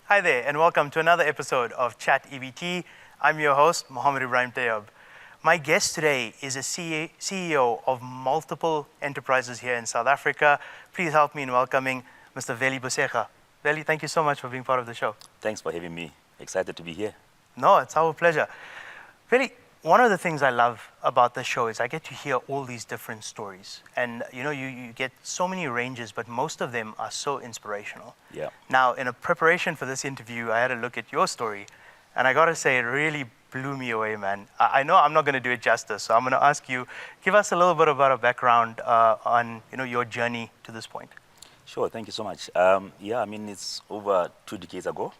Hi there, and welcome to another episode of Chat EbT. I'm your host, Mohammed Ebrahim Tayob. My guest today is a CEO of multiple enterprises here in South Africa. Please help me in welcoming Mr. Velly Bosega. Velly, thank you so much for being part of the show. Thanks for having me. Excited to be here. No, it's our pleasure. Velly, one of the things I love about the show is I get to hear all these different stories. And you get so many ranges, but most of them are so inspirational. Yeah. Now, in a preparation for this interview, I had a look at your story, and I gotta say, it really blew me away, man. I know I'm not gonna do it justice, so I'm gonna ask you, give us a little bit about a background on your journey to this point. Sure, thank you so much. It's over 2 decades ago.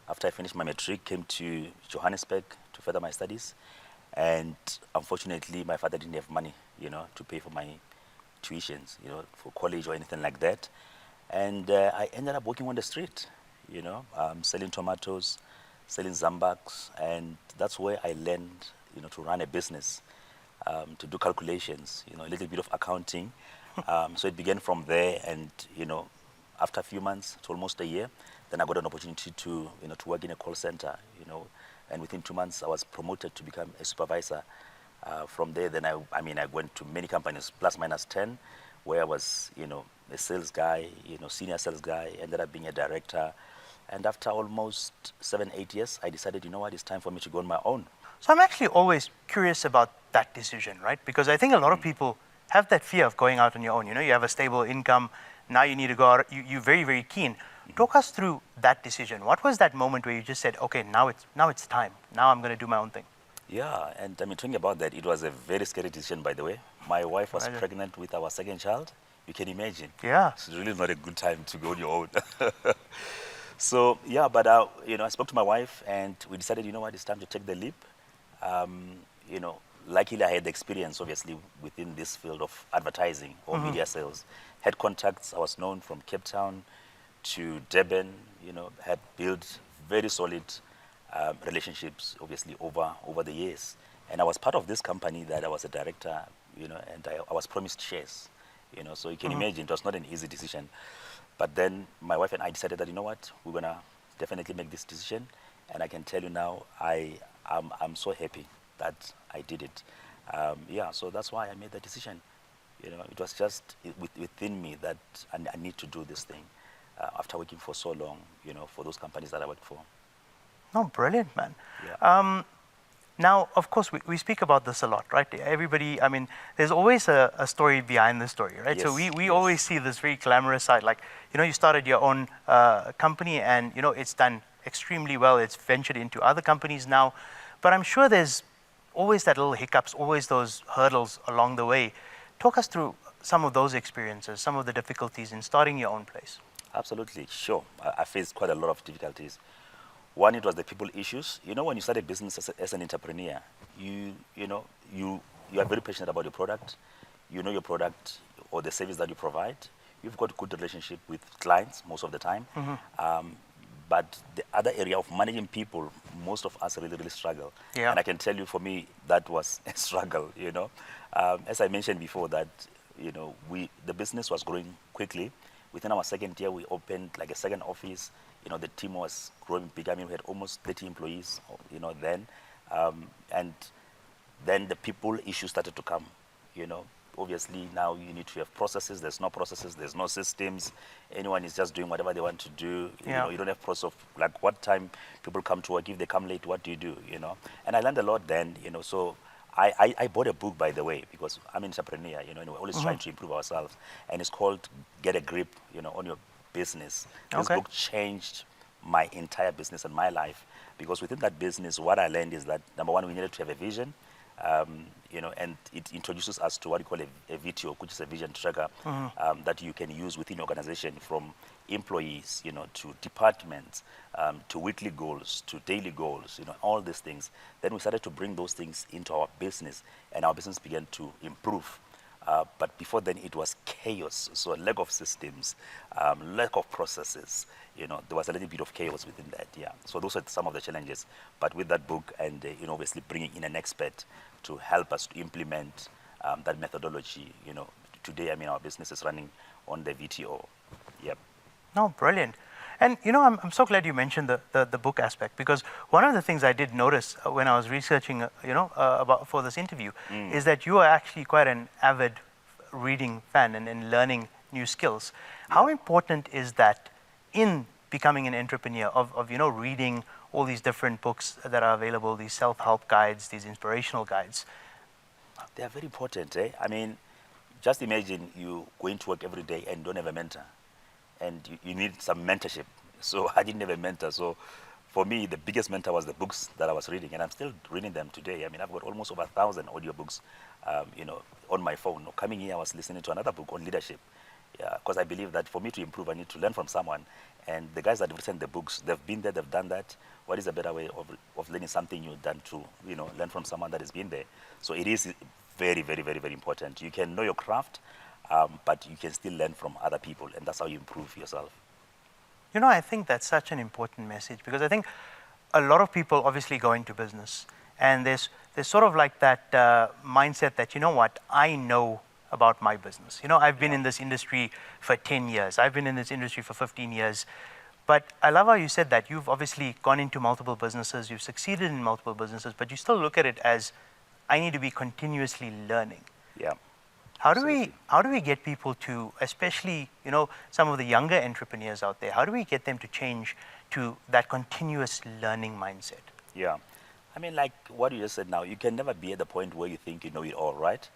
After I finished my matric, came to Johannesburg to further my studies. And unfortunately, my father didn't have money, to pay for my tuitions, for college or anything like that. And I ended up working on the street, selling tomatoes, selling zambaks. And that's where I learned, to run a business, to do calculations, a little bit of accounting. So it began from there. And, after a few months, to almost a year, then I got an opportunity to work in a call center, and within 2 months, I was promoted to become a supervisor. From there, then I went to many companies, plus minus 10, where I was, a sales guy, senior sales guy, ended up being a director. And after almost 7, 8 years, I decided, it's time for me to go on my own. So I'm actually always curious about that decision, right? Because I think a lot of people have that fear of going out on your own. You have a stable income, now you need to go out, you're very, very keen. Talk us through that decision. What was that moment where you just said, okay, now it's time. Now I'm going to do my own thing? Yeah, and talking about that, it was a very scary decision, by the way. My wife was pregnant with our second child. You can imagine. Yeah. It's really not a good time to go on your own. So, yeah, but, I spoke to my wife and we decided, it's time to take the leap. Luckily I had the experience, obviously, within this field of advertising or media sales. Had contacts. I was known from Cape Town to Durban, had built very solid relationships, obviously, over the years. And I was part of this company that I was a director, and I was promised shares, so you can imagine it was not an easy decision. But then my wife and I decided that, we're going to definitely make this decision. And I can tell you now, I'm so happy that I did it. So that's why I made the decision. It was just within me that I need to do this thing. After working for so long, for those companies that I worked for. No, brilliant, man. Yeah. Now, of course, we speak about this a lot, right? Everybody, there's always a story behind the story, right? Yes, So we always see this very glamorous side, like, you started your own company and, it's done extremely well. It's ventured into other companies now. But I'm sure there's always that little hiccups, always those hurdles along the way. Talk us through some of those experiences, some of the difficulties in starting your own place. Absolutely, sure. I faced quite a lot of difficulties. One, it was the people issues. When you start a business as an entrepreneur, you are very passionate about your product. You know your product or the service that you provide. You've got a good relationship with clients most of the time. But the other area of managing people, most of us really, really struggle. Yeah. And I can tell you, for me, that was a struggle, As I mentioned before that, the business was growing quickly. Within our second year, we opened like a second office. The team was growing big. We had almost 30 employees, then. And then the people issue started to come, Obviously, now you need to have processes. There's no processes. There's no systems. Anyone is just doing whatever they want to do. You don't have process of, like, what time people come to work. If they come late, what do you do, And I learned a lot then, So I bought a book, by the way, because I'm an entrepreneur, and we're always trying to improve ourselves. And it's called Get a Grip, on your business. This book changed my entire business and my life, because within that business, what I learned is that, number one, we needed to have a vision, and it introduces us to what you call a VTO, which is a vision tracker, that you can use within your organization, from employees, to departments, to weekly goals, to daily goals, all these things. Then we started to bring those things into our business, and our business began to improve. But before then, it was chaos. So lack of systems, lack of processes. There was a little bit of chaos within that. Yeah. So those are some of the challenges. But with that book, and obviously bringing in an expert to help us to implement that methodology. Today, our business is running on the VTO. Yep. No, brilliant. And I'm so glad you mentioned the book aspect, because one of the things I did notice when I was researching, about for this interview, is that you are actually quite an avid reading fan and learning new skills. How important is that in becoming an entrepreneur, of reading all these different books that are available, these self-help guides, these inspirational guides? They are very important. I mean, just imagine you going to work every day and don't have a mentor, and you need some mentorship. So I didn't have a mentor. So for me, the biggest mentor was the books that I was reading, and I'm still reading them today. I mean, I've got almost over 1,000 audiobooks, on my phone. Coming here, I was listening to another book on leadership. Yeah, because I believe that for me to improve, I need to learn from someone. And the guys that have written the books, they've been there, they've done that. What is a better way of learning something new than to, learn from someone that has been there? So it is very, very, very, very important. You can know your craft, but you can still learn from other people, and that's how you improve yourself. I think that's such an important message, because I think a lot of people obviously go into business, and there's sort of like that mindset that, I know about my business. I've been in this industry for 10 years. I've been in this industry for 15 years. But I love how you said that you've obviously gone into multiple businesses, you've succeeded in multiple businesses, but you still look at it as, I need to be continuously learning. Yeah. How do we get people to, especially, some of the younger entrepreneurs out there, how do we get them to change to that continuous learning mindset? Yeah. I mean, like what you just said now, you can never be at the point where you think you know it all, right?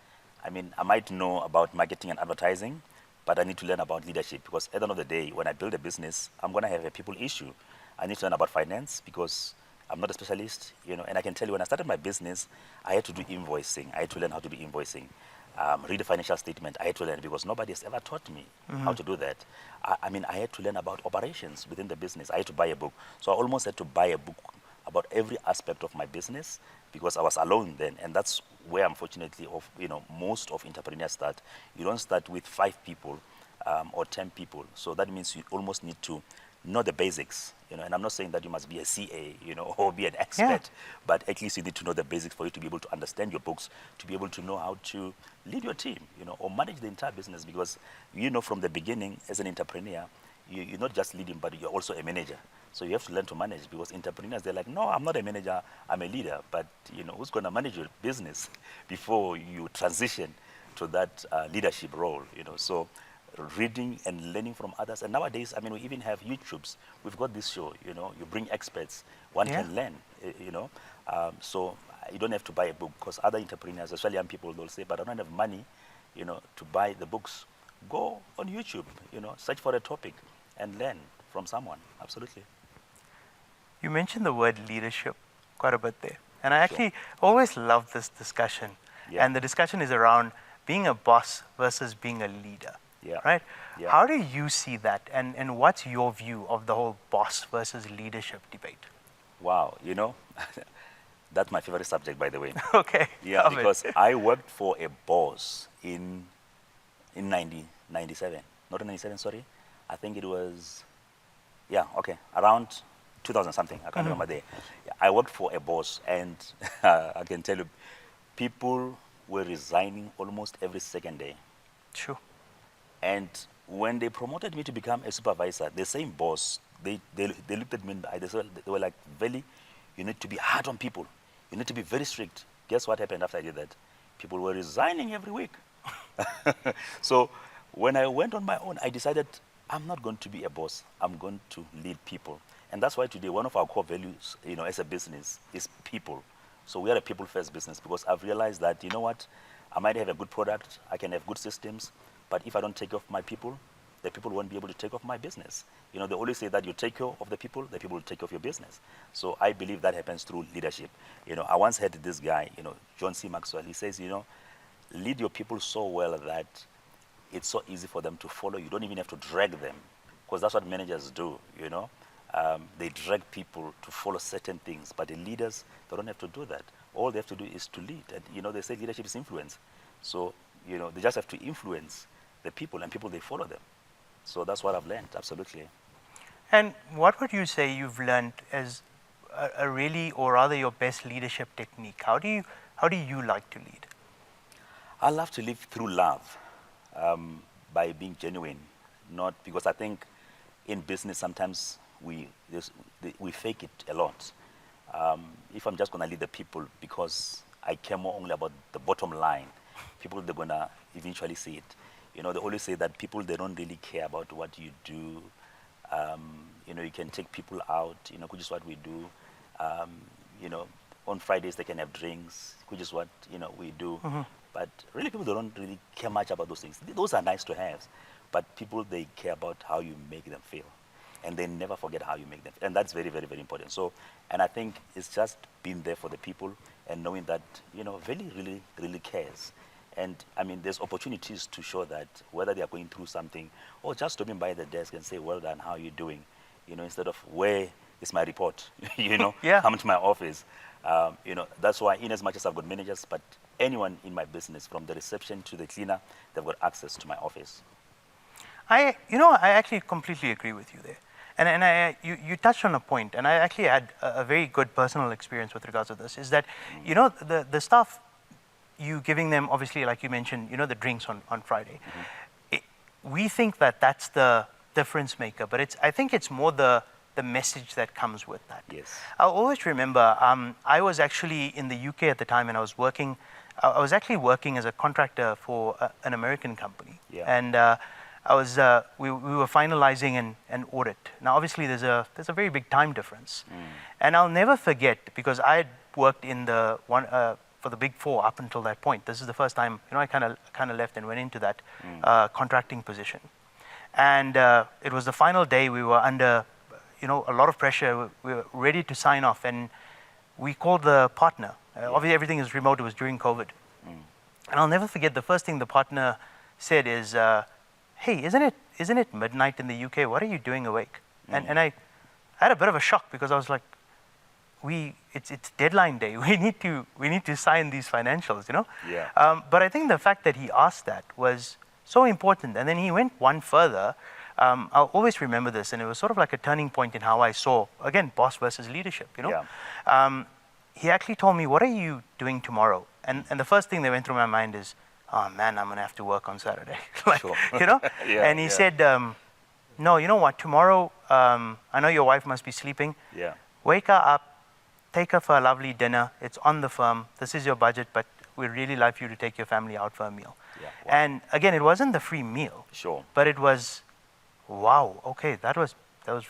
I mean, I might know about marketing and advertising, but I need to learn about leadership, because at the end of the day, when I build a business, I'm going to have a people issue. I need to learn about finance, because I'm not a specialist, and I can tell you, when I started my business, I had to do invoicing. I had to learn how to do invoicing. Read a financial statement, I had to learn, because nobody has ever taught me how to do that. I mean, I had to learn about operations within the business. I had to buy a book. So I almost had to buy a book about every aspect of my business, because I was alone then. And that's where, unfortunately, most of entrepreneurs start. You don't start with 5 people or 10 people. So that means you almost need to know the basics, and I'm not saying that you must be a CA, or be an expert, but at least you need to know the basics for you to be able to understand your books, to be able to know how to lead your team, or manage the entire business, because, from the beginning, as an entrepreneur, you're not just leading, but you're also a manager. So you have to learn to manage, because entrepreneurs, they're like, no, I'm not a manager, I'm a leader. But, who's going to manage your business before you transition to that leadership role, So reading and learning from others. And nowadays, I mean, we even have YouTubes. We've got this show, you bring experts, one can learn, so you don't have to buy a book, because other entrepreneurs, especially young people, they'll say, but I don't have money, to buy the books. Go on YouTube, search for a topic and learn from someone. Absolutely. You mentioned the word leadership quite a bit there. And I actually always love this discussion. Yeah. And the discussion is around being a boss versus being a leader. Yeah. Right? Yeah. How do you see that? And what's your view of the whole boss versus leadership debate? Wow, that's my favorite subject, by the way. Okay. Yeah, because I worked for a boss in 97. Not in 97, sorry. I think it was, around 2000 something. I can't remember there. I worked for a boss, and I can tell you, people were resigning almost every second day. Sure. And when they promoted me to become a supervisor, the same boss, they looked at me in the eye. They were like, Velly, you need to be hard on people. You need to be very strict. Guess what happened after I did that? People were resigning every week. So when I went on my own, I decided I'm not going to be a boss. I'm going to lead people. And that's why today one of our core values, as a business, is people. So we are a people-first business, because I've realized that, I might have a good product, I can have good systems, but if I don't take care of my people, the people won't be able to take care of my business. They always say that you take care of the people will take care of your business. So I believe that happens through leadership. I once heard this guy, John C. Maxwell, he says, lead your people so well that it's so easy for them to follow. You don't even have to drag them, because that's what managers do, They drag people to follow certain things, but the leaders, they don't have to do that. All they have to do is to lead. And, they say leadership is influence. So, they just have to influence the people, and people, they follow them. So that's what I've learned, absolutely. And what would you say you've learned as a really, or rather your best leadership technique? How do you like to lead? I love to live through love, by being genuine, not because I think in business, sometimes we fake it a lot. If I'm just going to lead the people because I care more only about the bottom line, people, they're going to eventually see it. You know, they always say that people, they don't really care about what you do. You know, you can take people out, you know, which is what we do. You know, on Fridays they can have drinks, which is what, you know, we do. But really, people, they don't really care much about those things. Those are nice to have, but people, they care about how you make them feel, and they never forget how you make them feel. And that's very, very, very important. So, and I think it's just being there for the people and knowing that, you know, Velly really, really cares. And I mean, there's opportunities to show that, whether they are going through something or just stopping by the desk and say, well done, how are you doing? You know, instead of, where is my report? You know, Yeah. come to my office. You know, that's why, in as much as I've got managers, but anyone in my business, from the reception to the cleaner, they've got access to my office. I actually completely agree with you there. And you touched on a point, and I actually had a very good personal experience with regards to this, is that, you know, the staff, you giving them, obviously, like you mentioned, you know, the drinks on Friday. We think that that's the difference maker, but I think it's more the message that comes with that. Yes. I'll always remember, I was actually in the UK at the time, and I was actually working as a contractor for an American company. Yeah. And we were finalizing an audit. Now, obviously, there's a very big time difference. And I'll never forget, because I had worked in the one, for the Big Four up until that point. This is the first time, you know, I kind of left and went into that contracting position. And it was the final day. We were under, you know, a lot of pressure. We were ready to sign off, and we called the partner. Obviously, everything is remote. It was during COVID. And I'll never forget, the first thing the partner said is, hey, isn't it midnight in the UK? What are you doing awake? And I had a bit of a shock, because I was like, it's deadline day. We need to sign these financials, you know? Yeah. But I think the fact that he asked that was so important. And then he went one further. I'll always remember this, and it was sort of like a turning point in how I saw, again, boss versus leadership, you know? Yeah. He actually told me, what are you doing tomorrow? And the first thing that went through my mind is, oh man, I'm going to have to work on Saturday. Like, Sure. You know? Yeah, and he yeah. said, no, you know what, tomorrow, I know your wife must be sleeping. Yeah. Wake her up, take her for a lovely dinner. It's on the firm. This is your budget, but we'd really like you to take your family out for a meal. Yeah. Wow. And again, it wasn't the free meal, Sure. but it was, wow, okay, that was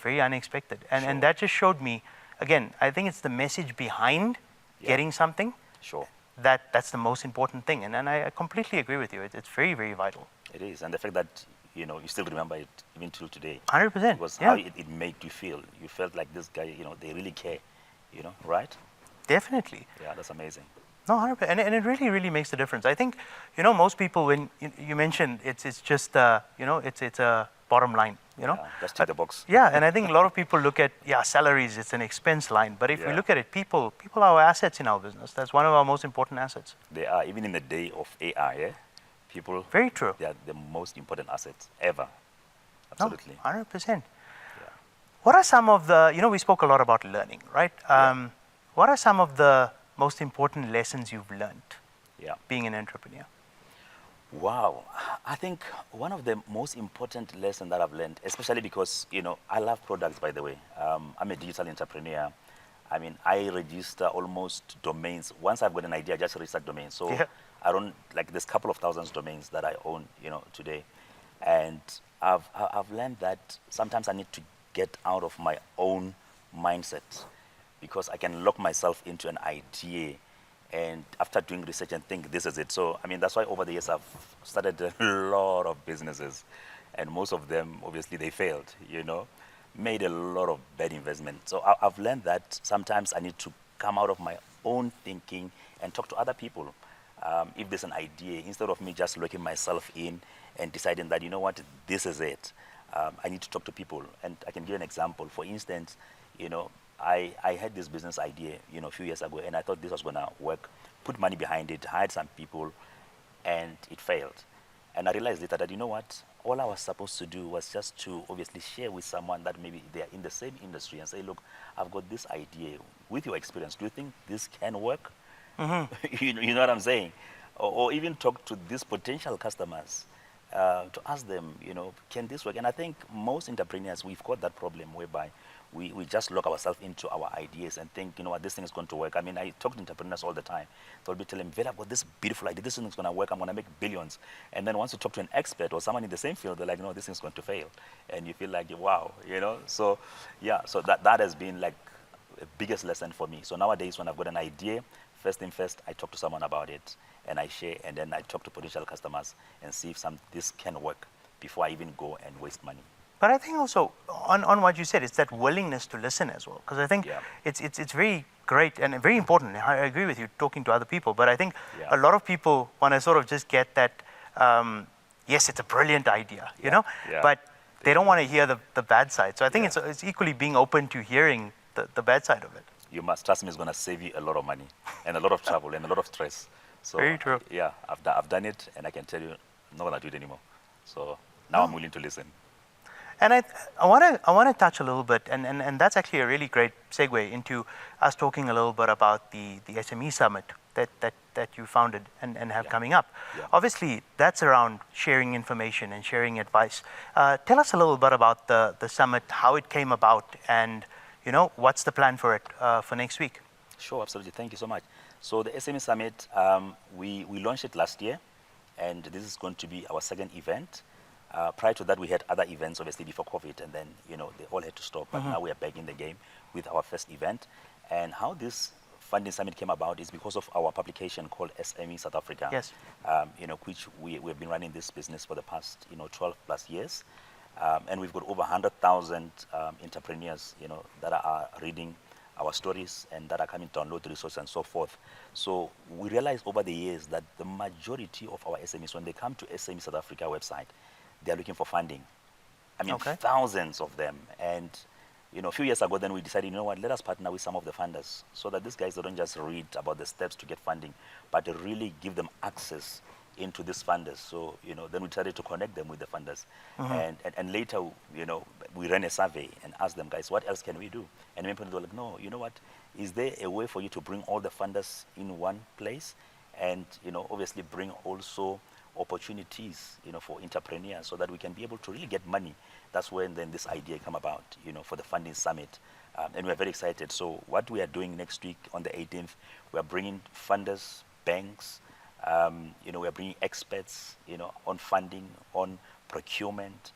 very unexpected. Sure. And that just showed me, again, I think it's the message behind getting something. Sure. That's the most important thing. And I completely agree with you. It's very, very vital. It is. And the fact that, you know, you still remember it even till today. 100%. Was Yeah. how it made you feel. You felt like this guy, you know, they really care, you know, right? Definitely. Yeah, that's amazing. No, 100%. And it really, really makes a difference. I think, you know, most people, when you mentioned it's just, you know, it's a bottom line, you know? Yeah, just tick the box. Yeah, and I think a lot of people look at, salaries, it's an expense line. But if we Yeah. look at it, people are our assets in our business. That's one of our most important assets. They are, even in the day of AI, yeah? People, Very true. they are the most important assets ever. Absolutely. No, 100%. Yeah. What are some of the, you know, we spoke a lot about learning, right? What are some of the most important lessons you've learned Yeah. being an entrepreneur? Wow. I think one of the most important lessons that I've learned, especially because, you know, I love products, by the way. I'm a digital entrepreneur. I mean, I register almost domains. Once I've got an idea, I just register domains. So Yeah. I don't, like, there's a couple of thousands domains that I own, you know, today. And I've learned that sometimes I need to get out of my own mindset, because I can lock myself into an idea, and after doing research and think this is it. So, I mean, that's why over the years I've started a lot of businesses, and most of them, obviously, they failed, you know, made a lot of bad investments. So I've learned that sometimes I need to come out of my own thinking and talk to other people. If there's an idea, instead of me just locking myself in and deciding that, you know what, this is it, I need to talk to people. And I can give an example. For instance, you know, I had this business idea, you know, a few years ago, and I thought this was going to work, put money behind it, hired some people, and it failed. And I realized later that, you know what, all I was supposed to do was just to obviously share with someone that maybe they're in the same industry and say, look, I've got this idea. With your experience, do you think this can work? You know what I'm saying? Or even talk to these potential customers to ask them, can this work? And I think most entrepreneurs, we've got that problem whereby we just lock ourselves into our ideas and think, what, this thing is going to work. I mean, I talk to entrepreneurs all the time. They'll be telling me, Velly, I've got this beautiful idea. This thing is going to work. I'm going to make billions. And then once you talk to an expert or someone in the same field, they're like, no, this thing's going to fail. And you feel like, wow, So, yeah, so that has been like the biggest lesson for me. So nowadays, when I've got an idea, first thing first, I talk to someone about it and I share, and then I talk to potential customers and see if this can work before I even go and waste money. But I think also on what you said, it's that willingness to listen as well. Because I think it's very great and very important. I agree with you talking to other people, but I think a lot of people want to sort of just get that, yes, it's a brilliant idea, but they don't want to hear the bad side. So I think it's equally being open to hearing the bad side of it. You must trust me, it's going to save you a lot of money and a lot of travel and a lot of stress. So, very true. Yeah, I've done it, and I can tell you, I'm not going to do it anymore. So now I'm willing to listen. And I want to touch a little bit, and that's actually a really great segue into us talking a little bit about the SME Summit that you founded and have coming up. Yeah. Obviously, that's around sharing information and sharing advice. Tell us a little bit about the summit, how it came about, and what's the plan for it for next week? Sure, absolutely. Thank you so much. So the SME Summit, we launched it last year, and this is going to be our second event. Prior to that, we had other events, obviously, before COVID, and then, they all had to stop. But now we are back in the game with our first event. And how this funding summit came about is because of our publication called SME South Africa, yes. Which we've been running this business for the past, 12 plus years. And we've got over 100,000 entrepreneurs, that are reading our stories and that are coming to download the resources and so forth. So we realized over the years that the majority of our SMEs, when they come to SME South Africa website, they're looking for funding. I mean, thousands of them. And, a few years ago, then we decided, what, let us partner with some of the funders so that these guys don't just read about the steps to get funding, but really give them access into these funders. So, then we decided to connect them with the funders. And later, we ran a survey and asked them, guys, what else can we do? And many people were like, no, you know what? Is there a way for you to bring all the funders in one place and, obviously bring also opportunities, for entrepreneurs so that we can be able to really get money? That's when then this idea came about, for the funding summit. And we're very excited. So what we are doing next week on the 18th, we are bringing funders, banks, we are bringing experts, on funding, on procurement,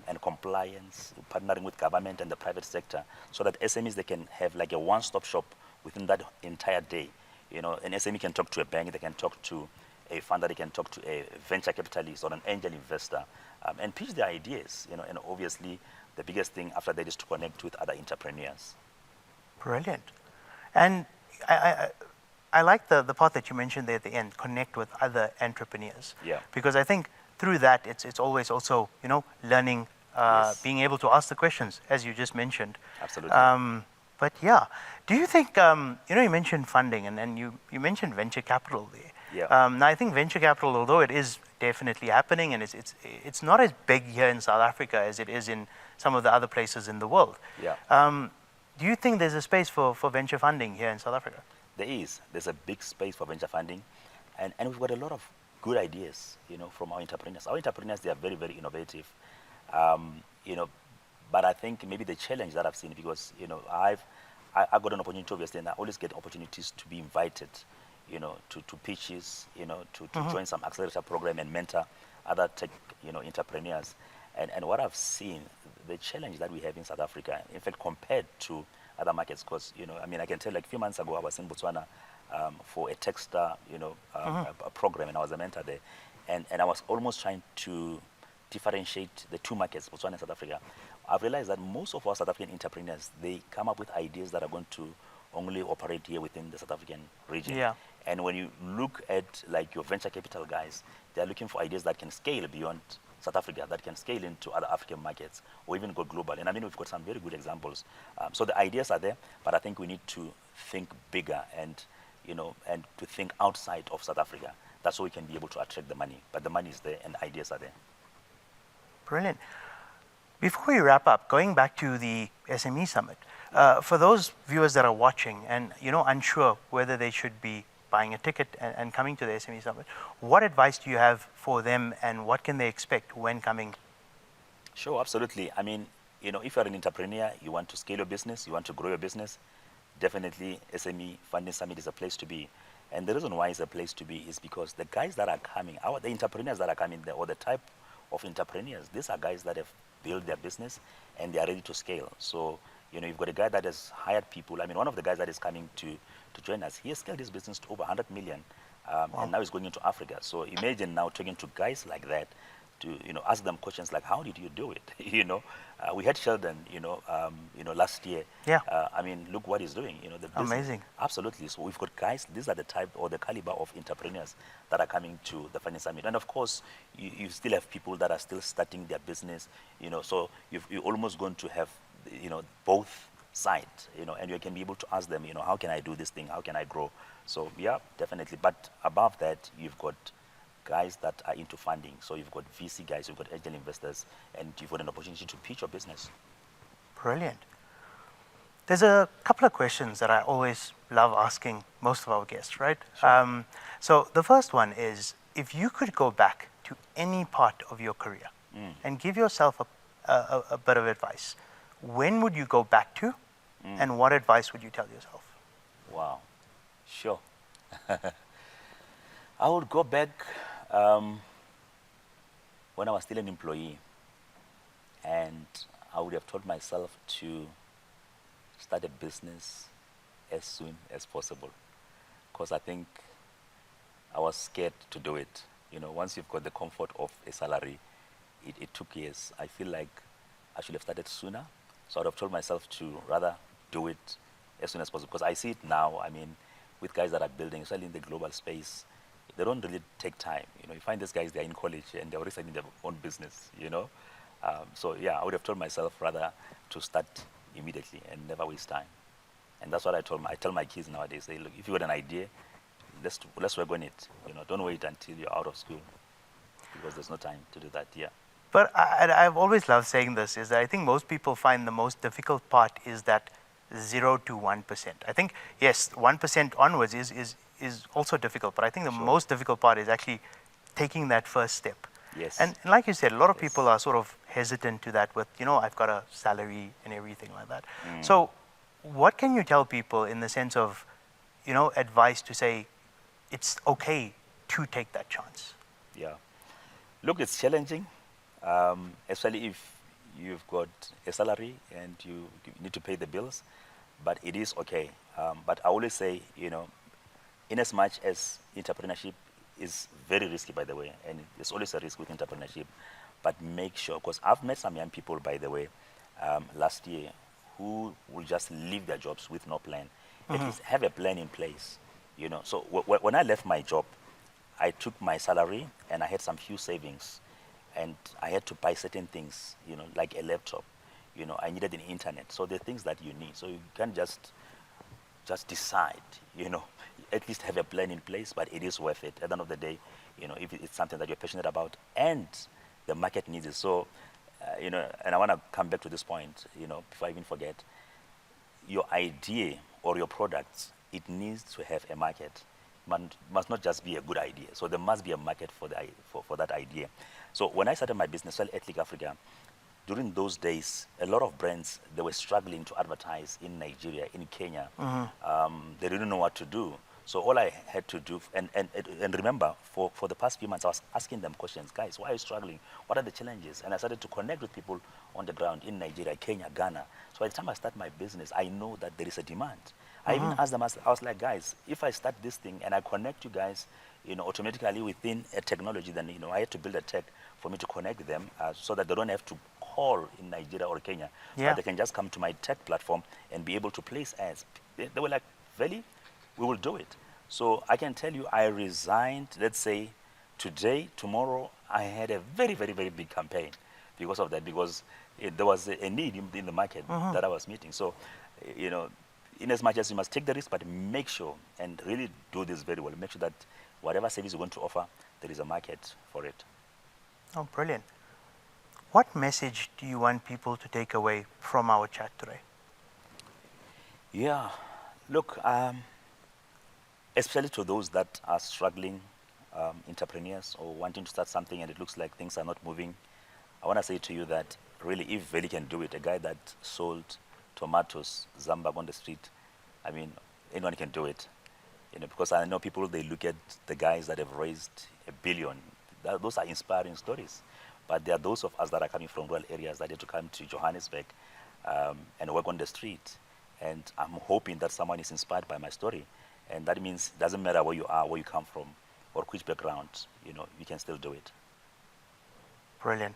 and compliance, partnering with government and the private sector so that SMEs, they can have like a one-stop shop within that entire day. An SME can talk to a bank, they can talk to a funder, they can talk to a venture capitalist or an angel investor and pitch their ideas, and obviously the biggest thing after that is to connect with other entrepreneurs. Brilliant. And I like the part that you mentioned there at the end, connect with other entrepreneurs. Yeah. Because I think through that, it's always also, learning, being able to ask the questions, as you just mentioned. Absolutely. But yeah, do you think, you mentioned funding and you mentioned venture capital there. Yeah. Now I think venture capital, although it is definitely happening and it's not as big here in South Africa as it is in some of the other places in the world. Yeah. Do you think there's a space for venture funding here in South Africa? There is. There's a big space for venture funding. And we've got a lot of good ideas, from our entrepreneurs. Our entrepreneurs, they are very, very innovative. But I think maybe the challenge that I've seen, because, I got an opportunity, obviously, and I always get opportunities to be invited, to pitches, to join some accelerator program and mentor other tech, entrepreneurs. And what I've seen, the challenge that we have in South Africa, in fact, compared to other markets, because, I can tell like a few months ago, I was in Botswana for a Techstar, a program, and I was a mentor there. And I was almost trying to differentiate the two markets, Botswana and South Africa. I've realized that most of our South African entrepreneurs, they come up with ideas that are going to only operate here within the South African region. Yeah. And when you look at like your venture capital guys, they're looking for ideas that can scale beyond South Africa, that can scale into other African markets or even go global. And we've got some very good examples. So the ideas are there, but I think we need to think bigger and, and to think outside of South Africa. That's how we can be able to attract the money. But the money is there and the ideas are there. Brilliant. Before we wrap up, going back to the SME Summit, for those viewers that are watching and, unsure whether they should be buying a ticket and coming to the SME Summit. What advice do you have for them, and what can they expect when coming? Sure, absolutely. I mean, if you're an entrepreneur, you want to scale your business, you want to grow your business, definitely SME Funding Summit is a place to be. And the reason why it's a place to be is because the guys that are coming, the entrepreneurs that are coming there, or the type of entrepreneurs, these are guys that have built their business and they are ready to scale. So, you've got a guy that has hired people. I mean, one of the guys that is coming to join us, he has scaled his business to over 100 million, Wow. and now he's going into Africa. So imagine now talking to guys like that, to ask them questions like, how did you do it? We had Sheldon, last year. Yeah. I mean, look what he's doing. The business. Amazing. Absolutely. So we've got guys. These are the type or the caliber of entrepreneurs that are coming to the Funding Summit. And of course, you still have people that are still starting their business. So you're almost going to have both sides. And you can be able to ask them, how can I do this thing? How can I grow? So yeah, definitely. But above that, you've got guys that are into funding. So you've got VC guys, you've got angel investors, and you've got an opportunity to pitch your business. Brilliant. There's a couple of questions that I always love asking most of our guests, right? Sure. So the first one is, if you could go back to any part of your career and give yourself a bit of advice, when would you go back to, and what advice would you tell yourself? Wow. Sure. I would go back when I was still an employee, and I would have told myself to start a business as soon as possible, because I think I was scared to do it. Once you've got the comfort of a salary, it took years. I feel like I should have started sooner, so I would have told myself to rather do it as soon as possible, because I see it now. I mean, with guys that are building, especially in the global space, they don't really take time. You find these guys, they're in college and they're already starting their own business, So yeah, I would have told myself rather to start immediately and never waste time. And that's what I tell my kids nowadays. Say, look, if you got an idea, let's work on it. Don't wait until you're out of school, because there's no time to do that. Yeah. But I've always loved saying this, is that I think most people find the most difficult part is that 0 to 1%. I think, yes, 1% onwards is also difficult, but I think the most difficult part is actually taking that first step. Yes. And like you said, a lot of people are sort of hesitant to that with, I've got a salary and everything like that. So what can you tell people in the sense of, advice to say it's okay to take that chance? Yeah. Look, it's challenging, especially if you've got a salary and you need to pay the bills, but it is okay. But I always say, in as much as entrepreneurship is very risky, by the way, and there's always a risk with entrepreneurship, but make sure, because I've met some young people, by the way, last year, who will just leave their jobs with no plan. At least have a plan in place, So when I left my job, I took my salary and I had some few savings, and I had to buy certain things, like a laptop. I needed an internet. So the things that you need. So you can't just decide, at least have a plan in place, but it is worth it. At the end of the day, if it's something that you're passionate about and the market needs it. So, and I want to come back to this point, before I even forget, your idea or your products, it needs to have a market. Must not just be a good idea. So there must be a market for that idea. So when I started my business, Velly Adclick Africa, during those days, a lot of brands, they were struggling to advertise in Nigeria, in Kenya. They didn't know what to do. So all I had to do, and remember, for the past few months, I was asking them questions. Guys, why are you struggling? What are the challenges? And I started to connect with people on the ground in Nigeria, Kenya, Ghana. So by the time I start my business, I know that there is a demand. I even asked them, I was like, guys, if I start this thing and I connect you guys, automatically within a technology, then, I had to build a tech for me to connect them so that they don't have to call in Nigeria or Kenya. Yeah. But they can just come to my tech platform and be able to place ads. They were like, Velly, we will do it. So I can tell you, I resigned, let's say, today, tomorrow, I had a very, very, very big campaign because of that, because there was a need in the market that I was meeting. So, in as much as you must take the risk, but make sure and really do this very well. Make sure that whatever service you're going to offer, there is a market for it. Oh, brilliant. What message do you want people to take away from our chat today? Yeah, look, especially to those that are struggling entrepreneurs or wanting to start something and it looks like things are not moving, I want to say to you that really, if Velly can do it, a guy that sold tomatoes, zambak on the street, I mean, anyone can do it. Because I know people, they look at the guys that have raised $1 billion. Those are inspiring stories. But there are those of us that are coming from rural areas that have to come to Johannesburg and work on the street. And I'm hoping that someone is inspired by my story. And that means it doesn't matter where you are, where you come from, or which background, you can still do it. Brilliant.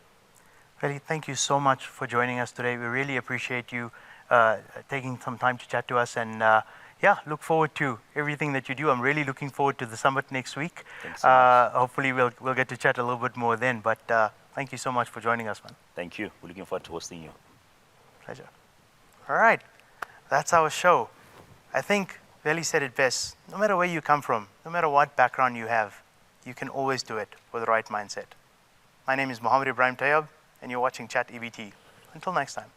Velly, thank you so much for joining us today. We really appreciate you taking some time to chat to us, and look forward to everything that you do. I'm really looking forward to the summit next week. Thanks so much. Hopefully we'll get to chat a little bit more then, but thank you so much for joining us, man. Thank you. We're looking forward to hosting you. Pleasure. All right, that's our show. I think Velly said it best. No matter where you come from, no matter what background you have, you can always do it with the right mindset. My name is Mohammed Ebrahim Tayob, and you're watching Chat EbT. Until next time.